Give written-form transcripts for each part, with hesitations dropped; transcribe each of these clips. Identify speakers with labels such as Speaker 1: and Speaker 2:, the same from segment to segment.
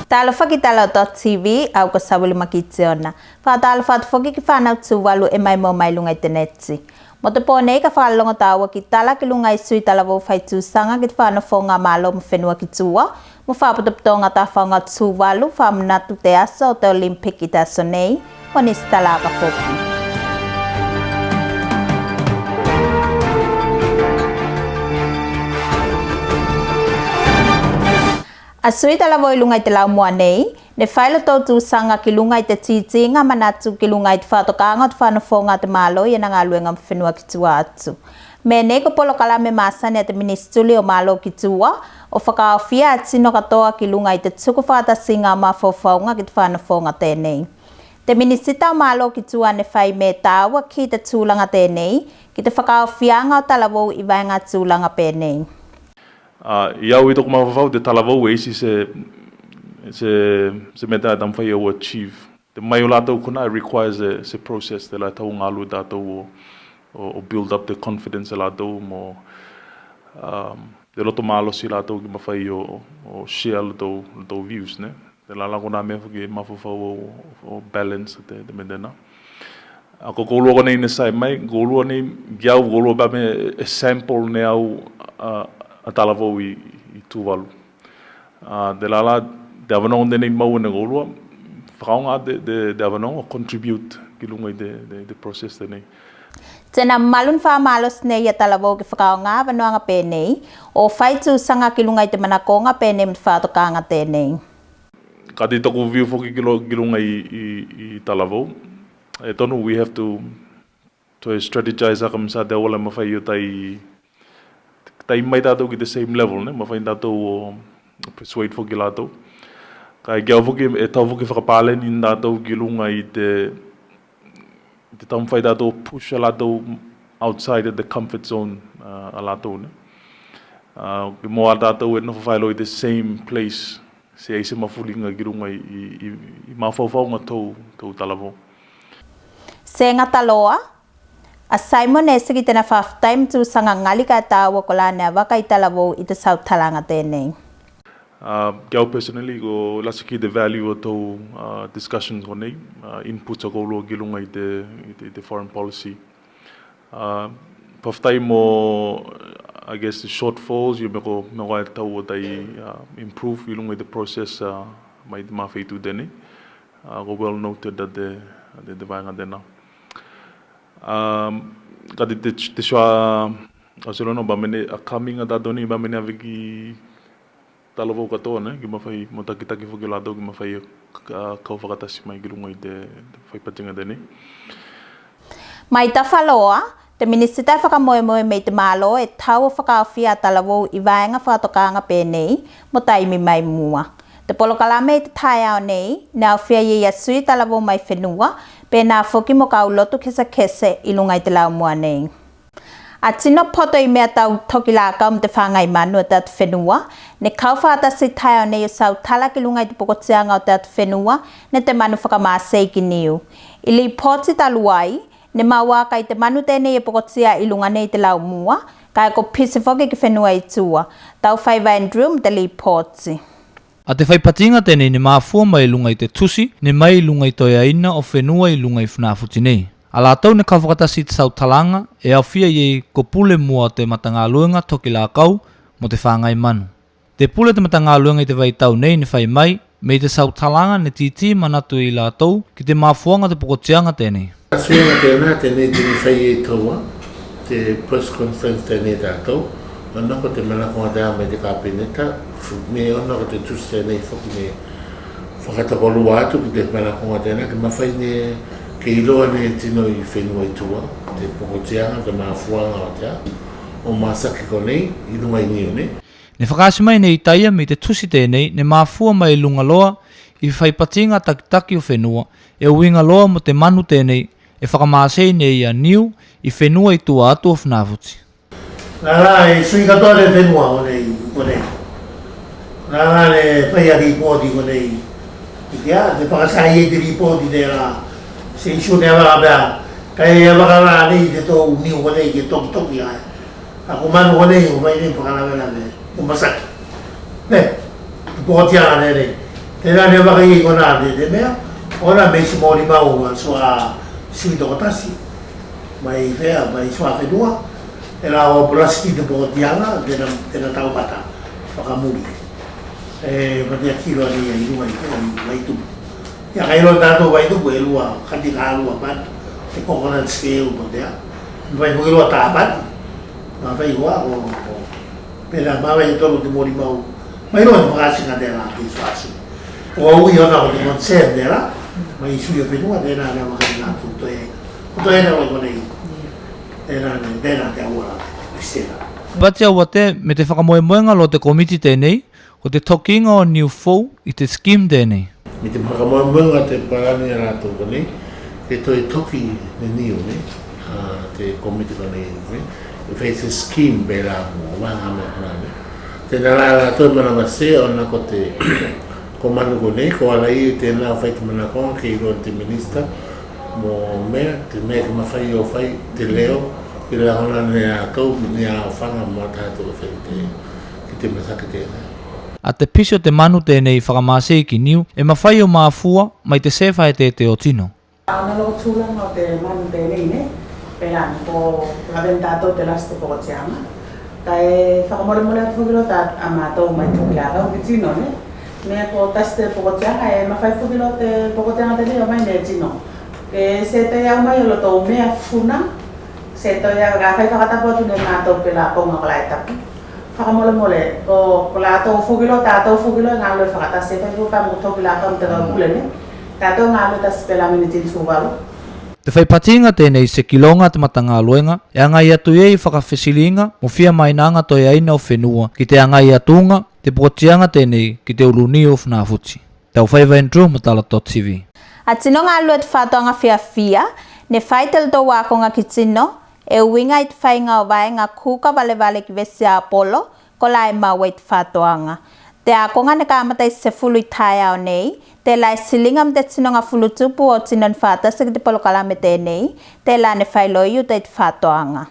Speaker 1: Talo whakitalo dotTV au ko sabuli makitiona. Whakatalo whatuwhoki ki whanau tūwalu e mai mo mai lunga i te neti. Mo te pōnei ka whakalonga tāua ki tala ki lunga i sui tala wau whai tūsanga ki te whanau whonga mālo mo whenua ki tūwa. Mo whapaputoputonga tā whaunga tūwalu whamunatu te asa o te Olympic i te aso nei. Mo nisi tala ka whoki. A sui tala voi lunga i te lau mua nei, ne whaila tōtu sanga ki lunga i te titi ngā manatu ki lunga i te whātokanga te whanawhonga te mālo i nga luenga mwhenua ki tua atu. Me nei ko polo kalame māsane te ministuli o mālo ki tua, o whakaawhia atino katoa ki lunga i te tuku whātasi ngā mawhawhaunga ki te whanawhonga tēnei. Te ministita o mālo ki tua ne whai me tāua ki te tūlanga tēnei, ki te whakaawhianga o talavou i vaenga tūlanga pēnei.
Speaker 2: Iau i toko mawhawhau te talavau eisi se meta tam whai au achieve. Te mai o lātou kuna requires se process te lai tau ngālu tātou o build up the confidence lātou mo te loto mālo si lātou ki mawhai o share lātou views, ne? Te lala kona mea whaki mawhawhau o balance te medena. Ako koulua nei ne sai mai, koulua nei giau koulua bame e sample ne au a talavou i tūwalu. Te lala, te awanonga tēnei mau ene koulua, whakaonga te awanonga contribute ki lunga i te process tēnei.
Speaker 1: Tēnā malun whamalos nei a talavou ki whakaonga awanonga pēnei, o whaitu sanga ki lunga i te manakonga pēnei mit whātokanga tēnei.
Speaker 2: Ka te toku viu whoki ki lunga i talavou. E tonu, we have to strategize akamisa te ola mawhai o tai mai tātou ki the same level, ne? Mawhai tātou o persuade whoki lātou. Kai kia whoki e tau whoki whakapālen in tātou ki lunga i te tamwhai tātou push a lātou outside of the comfort zone a lātou, ne? Ki moa tātou e nofo whaelo i the same place se eise mawhulinga ki lunga i mawhauwhaunga tau talavou.
Speaker 1: Se ngataloa, a Simon e siki tēnā whawhtaim tū sanga ngali ka tāua ko lāne a waka i talavou i te sautalanga tēnei.
Speaker 2: Kiau personally, ko lasiki the value o tau discussions ko nei, inputs a koulua ki lunga i te foreign policy. Whawhtaim o, I guess, the shortfalls, you meko e tau o tai improve i lunga i the process mai te mawhaitu tēnei. Ko well noted that the vaenga tēnā. Ka te shua o serono ba mene a kaminga tātoni ba mene awiki talavou katoa, ne? Ki mawhai mo taki whoki lātou ki mawhai kau whakatasi mai ki runga i te whaipatinga tēnei.
Speaker 1: Mai ta whaloa, te ministita whakamoemoe mei te mālo e tau whakaawhia talavou i vaenga whātokanga pēnei mo taimi mai mua. Te polokalame i te tai ao nei, nā whia i a sui talavou mai whenua, pēnā whoki mo kau lotu kese i lunga i te lau mua nei. A tino poto i mea tau toki lākau mo te whāngai manu o te atu whenua, ne kau whātasi tai ao nei o sau tala ki lunga i te pokotianga o te atu whenua, ne te manu whakamāsei ki niu. I li pōti taluai, ne mawaka i te manu tēnei e pokotia i lunga nei te lau mua, kai ko pisi whoki ki whenua i tua. Tau whaiva Andrew mo te li pōti.
Speaker 3: A te whaipatinga tēnei ne māfua mai lunga i te tusi, ne mai lunga i toi aina o whenua i lunga i whanafuti nei. A lātou ne kawhakatasi te sautalanga e au whia i ko pule mua te matanga luenga toki lākau mo te whāngai manu. Te pule te matanga luenga i te waitau nei ne whai mai, me te sautalanga ne titi manatu i lātou ki te māfuanga te pokotianga tēnei.
Speaker 4: Suenga tēnā tēnei tini whai e taua, te press conference tēnei tātou. Ona ko te manakonga te ame te kāpeneta, me ona ko te tusi tēnei whoki me whakatakolu atu ki te manakonga tēnā, ke mawhai ne ke iloa ne tino i whenua i tua, te pokotianga, te maafuanga o tea, o masaki ko nei, i lunga i niu nei.
Speaker 3: Ne whakaasi mai nei taia me te tusi tēnei, ne mafua mai lunga loa, i whaipatinga takitaki o whenua, e uinga loa mo te manu tēnei, e whakamaasei nei a niu, i whenua i tua atu o whanafuti.
Speaker 4: Nara e sui katoa le whenua o nei. Nara le whai a ripoti o nei. I kia, te whakasai e te ripoti ne la se isu ne awaka mea. Kai e wakara nei te tōu niu o nei ke toki ai. Ako manu o nei o mai nei whakara mea me. O masaki. Ne, te pōtianga nei nei. Tēnā ne waka i kona te mea, ona me si mōri mau sua sui toko tasi. Mai vea, mai sua whenua, e la o plasiki te pokotianga, tēnā tau pata, whakamuri. E matia kilo ani i rua i tēnā waitu. Ia kailo tātou waitu ko e lua, kati kā lua pat, te coconut scale po tea. Mwai ko lua tā pat, ma whai hoa o pēnā mawai tolu te mōri mau. Mai roa te whakasinga tēnā ki suasu. O ui ona o te concern tēnā, mai sui o whenua tēnā nea wakari nā tuto e. Kuto e nā wai konei. Tēnā te aua Kristena.
Speaker 3: Pati au te me te whakamoemoenga lo te komiti tēnei, o te tokinga o New Fou i te scheme tēnei.
Speaker 4: Me te whakamoemoenga te parani a rātou konei, e toi toki ne niu ne, te komiti konei ne, e whai te scheme be rā mua, wanga me hana ne. Tēnā rā rātou mana mase, ona ko te komanu konei, ko ala i tēnā whai te mana konga, ke i roa te minister, mo mea, te mea ke mawhai o whai, te leo, i rā hona ne a kau, ne a whanga mā tātou whai te masaka tēnā.
Speaker 3: A te piso te manu tēnei whakamāsei ki niu, e mawhai o māfua mai te sewhai te o tino.
Speaker 5: Ana lo tūlanga o te manu tēnei ne, pērani ko rawen tātou te laste pokotianga. Ta e whakamore atu whukiro tā a mātou mai tukiara o ki tino ne. Mea ko taste pokotianga e mawhai whukiro te pokotianga tēnei o mai ne tino. E se te iau mai o lo tō mea funa, se te iau rāwhai whakatapo atu ne mātou pēra konga kalai tapu. Whakamole ko lātou whukilo, tātou whukilo ngā loi whakatase whai whuka mo toki lātou te rau kule ne. Tātou ngā loi tas pēla minitin sūwaru.
Speaker 3: Te whaipatinga tēnei se kilonga te matanga luenga, e angai atu e i whakawhesilinga, mo fia mai nanga toi aina o whenua, ki te angai atunga, te pokotianga tēnei, ki te uruni o whnafuti. Tau whaiva entru mo tala dotTV.
Speaker 1: A tino ngā lua te whātoanga whiawhia, ne whaitel tō wākonga ki tino, e uinga i te whainga o waenga kūka wale ki vesi a Apollo, ko lai maua i te whātoanga. Te akonga ne kāmatai se fulu i tai au nei, te lai silinga me te tino ngā fulu tupu o tino ni whātasa ki te polokalame tēnei, te lai ne whailoi u te whātoanga.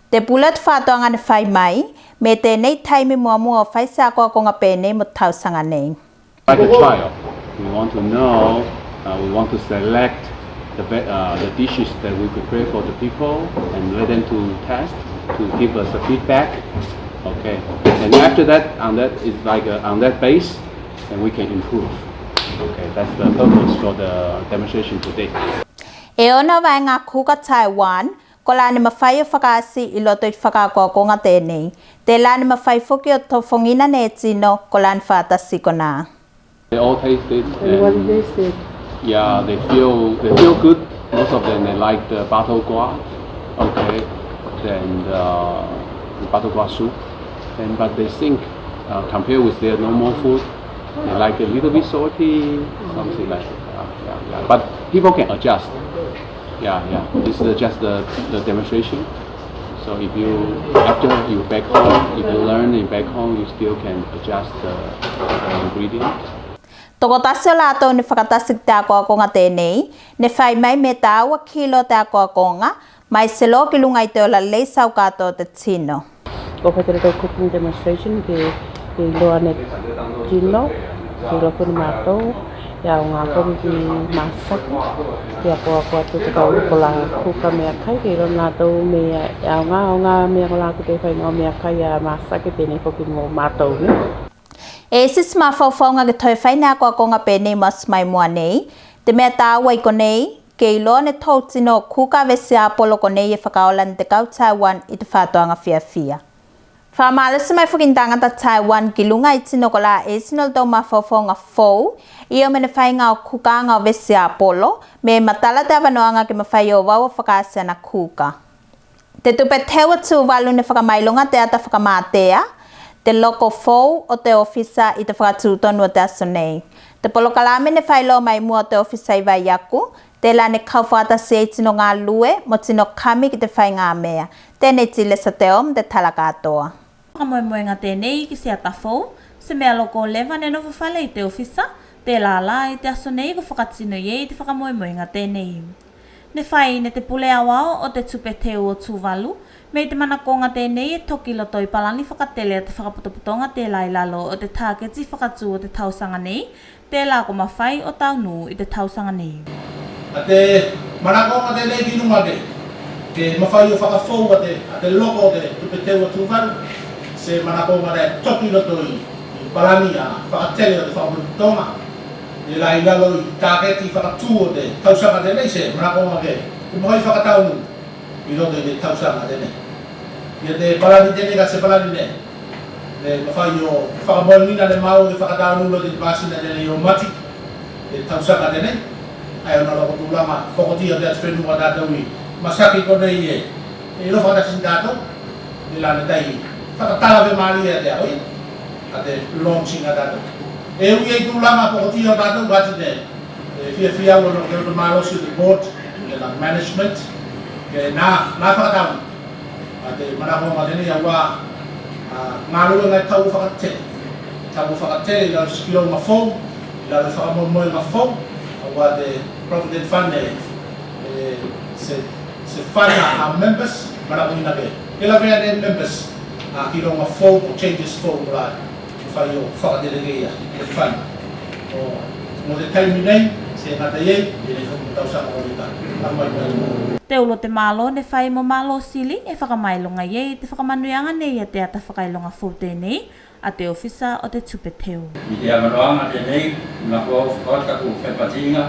Speaker 1: Te pula te whātoanga ne whai mai, me tēnei taimi mua o whai se ako akonga pēnei mo tausanga nei.
Speaker 6: Like a trial, we want to know, we want to select the dishes that we prepare for the people and let them to test, to give us a feedback. Okay, and after that, on that base, then we can improve. Okay, that's the purpose for the demonstration today.
Speaker 1: E ona vai ngā kūka Taiwan, ko la ni mawhai o whakaasi i loto i whakakoakonga tēnei. Te la ni mawhai whuki o tō whongina ne tino, ko la ni whātasi ko nā.
Speaker 6: They all tasted.
Speaker 5: And what did they say?
Speaker 6: Yeah, they feel good. Most of them, they like the battle guava. Okay, then the battle guava soup. But they think, compared with their normal food, they like a little bit salty, something like that. Yeah. But people can adjust. Yeah. This is just the demonstration. So if after you back home, if you learn in back home, you still can adjust the ingredient.
Speaker 1: Toko tasi o lātou ni whakatasik te akoakonga tēnei, ne whai mai me te awa kilo te akoakonga, mai se lo ki lunga i te ola leisau katoa te tino.
Speaker 5: Ko whakere tau cooking demonstration ke loa ne tino, ke loko ni mātou, ia o ngā komi ki māsaka, ke akoa tu te kau ko la kuka mea kai, ke ro nātou mea, ia o ngā mea ko la ku te whainga o mea kai a māsaka tēnei koki mō mātou ne.
Speaker 1: E sis mā whauwhaunga ke toi whaine a konga pēnei mas mai mua nei, te mea tāua i konei, ke i loa ne tau tino kūka vesi a Apollo konei e whakaola ni te kau Taiwan i te whātoanga whiawhia. Whamalasa mai whakintangata Taiwan ki lunga i tino ko la e sinol tau mā whauwhaunga fou, i o mene whainga o kūkanga o vesi a Apollo, me matala te awanoanga ke mawhai o wau o whakaase ana kūka. Te tupe tewa tū walu ne whakamailonga te ata whakamātea, te loko fou o te ofisa i te whakatūtonu o te aso nei. Te polokalame ne whailo mai mua o te ofisa i vai aku, te la ne kauwhata se i tino ngā lue mo tino kami ki te whai ngā mea. Tēnei tile sa te om te tala katoa.
Speaker 7: Whakamoemoenga tēnei ki se atafou, se mea loko lewa ne nofu whale i te ofisa, te la i te aso nei ko whakatino i te whakamoemoenga tēnei. ne whai ne te pule awao o te tupe teo o tūwalu, me te manakonga tēnei e toki loto i palani whakatele te whakaputoputonga te lai lalo o te tāketi whakatū o te tausanga nei, te la ko mawhai o taunu i te tausanga nei.
Speaker 8: A te manakonga tēnei ki nunga ke mawhai o whakafou a te loko o te tupe teo o tūwalu, se manakonga te toki loto i palani a whakatele o te whakaputoputonga, e lai lalo i tāketi whakatū o te tausanga tēnei se manakonga ke kumahai whakataunu i roto i te tausanga tēnei. Ia te palani tēnei ka se palani ne. Le mawhai o whakamoenina le mau e whakataunu lo te pasina tēnei o mati, te tausanga tēnei. Ai ona loko tūlanga whokotia te atu whenua tātou i masaki konei e lo whakatasin tātou. I lana tai whakatala ve maari e te aoi, a te launching a tātou. E ui e tūlanga whokotia o tātou gati te fia ua no ke roto mālosi o te board, ke la management, ke nā whakataunu. A te manakonga tēnei a wā ngārua ngai tau whakatele. Tau whakatele i lau skilo ngā whou, i lau whakamomoe ngā whou, a wā te Provident Fund se whana a members, manakonga ke. Ke la vea ne members, a kilo ngā whou o changes whou rai, i whai o whakatele reia, i te fund. Mo te taimi nei, se ngata iei, i nei whamu tausanga o rita.
Speaker 7: Te ulo te malo ne whai mo malo sili e whakamailonga iei te whakamanuianga nei a te ata whakailonga fōte nei a te ofisa o te tupe teo.
Speaker 9: I te amaroanga tēnei, nga kua o whakaotaka o whaipatinga,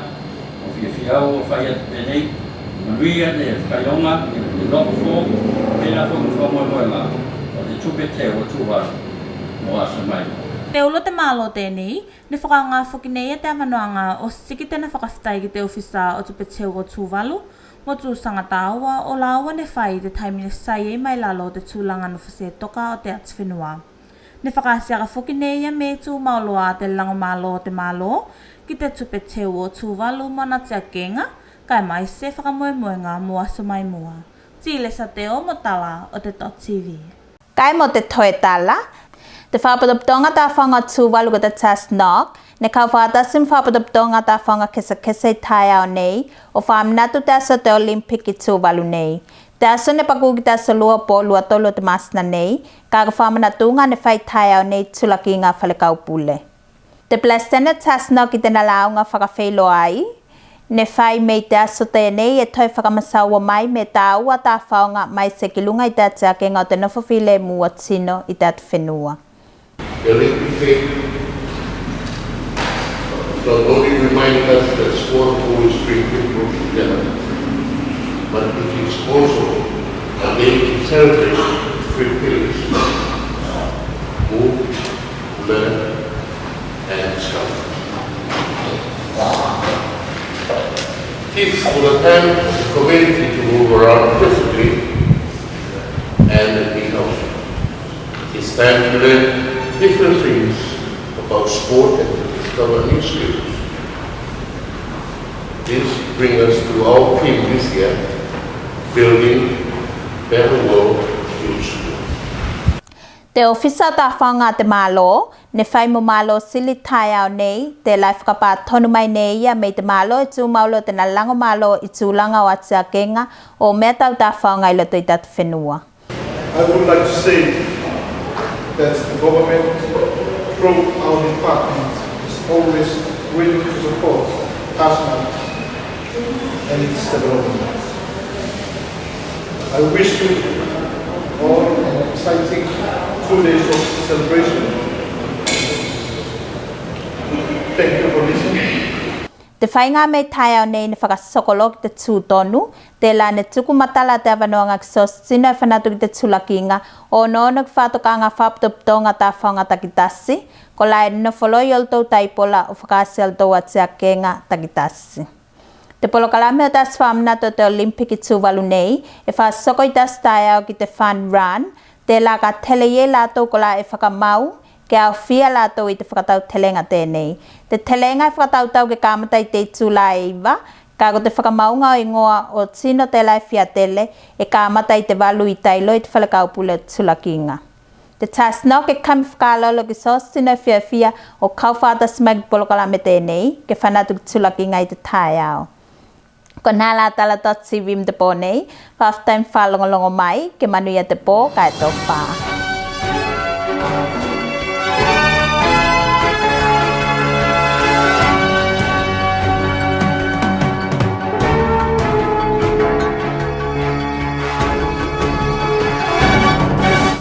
Speaker 9: o whiawhiau o whaia tēnei, manuia te whakailonga, te loko fō, pēnā whakamoemoenga o te tupe teo o tūwaru, mo asa mai.
Speaker 7: Te ulo te malo tēnei, ne whakanga whuki nei a te amanoanga o siki tēnā whakawhitai ki te ofisa o tupe teo o tūwalu, mo tūsanga tāua o laua ne whai te taimine sai e mai lalo te tūlanga no whase toka o te atu whenua. Ne whakasiaka whuki nei a me tū mauloa te lango malo o te malo, ki te tupe teo o tūwalu mana te akenga, kai mai se whakamoemoenga mo aso mai mua. Tile sa te o mo tala o te dotTV.
Speaker 1: Kai mo te toe tala, te whapatoptonga tā whanga tūwalu ko te tasnok, ne kau whātasim whapatoptonga tā whanga kesa i tai au nei, o whaminatu te aso te Olympic i tūwalu nei. Te aso ne paku ki te aso lua po lua tolo te masna nei, ka whaminatunga ne whai tai au nei tulaki ngā whalekau pule. Te plastene tasnok i tēnā launga whakawhelo ai, ne whai mei te aso tēnei e toi whakamasaua mai me tā ua tā whaonga mai se kilunga i te atiakenga o te nofawhile mua tino i te atu whenua.
Speaker 4: The Olympic Games not only remind us that sport always brings people together, but it is also a day to celebrate three pillars: move, learn, and discover. It is for the time of the community to move around physically and be healthy. It's time to learn different things about sport and to discover new skills. This brings us to our theme this year, building better world future.
Speaker 1: Te ofisa tā whanga te malo, ne whai mo malo sili tai au nei, te lai whakapā tonu mai nei ia mei te malo i tū maulo te na lango malo i tūlanga o atia kenga o mea tau tā whanga i loto i tatu whenua.
Speaker 10: I would like to say that the government, through our department, is always willing to support Tasman and its development. I wish you all an exciting 2 days of celebration. Thank you for listening.
Speaker 1: Te whainga mei tai au nei ne whakasokolo ki te tūtonu, te la ne tuku matala te awanoanga ki sos sino e whanatu ki te tulakinga o nono ki whātokanga whaputoptonga tā whanga takitasi, ko lai no wholoi o tau taipola o whakasi al tau atia kenga takitasi. Te polokalame o tas whaminato te Olympic i tūwalu nei, e whasoko i tas tai au ki te fun run, te la ka tele ye lātou ko la e whakamau, ke au fia lātou i te whakatau telenga tēnei. Te telenga e whakatau tau ke kāmata i te tūla e iwa, ka ko te whakamaunga o ingoa o tino te lai fia tele, e kāmata i te walu i tailo i te whalakaupule tulakinga. Te tasnok e kami whakalolo ki sos tino fia fia o kauwhata smag polokalame tēnei, ke whanatu ki tulakinga i te tai au. Còn nala tala dotTV te po nei, half time fa longo mai, ke manuia te po kai to pa.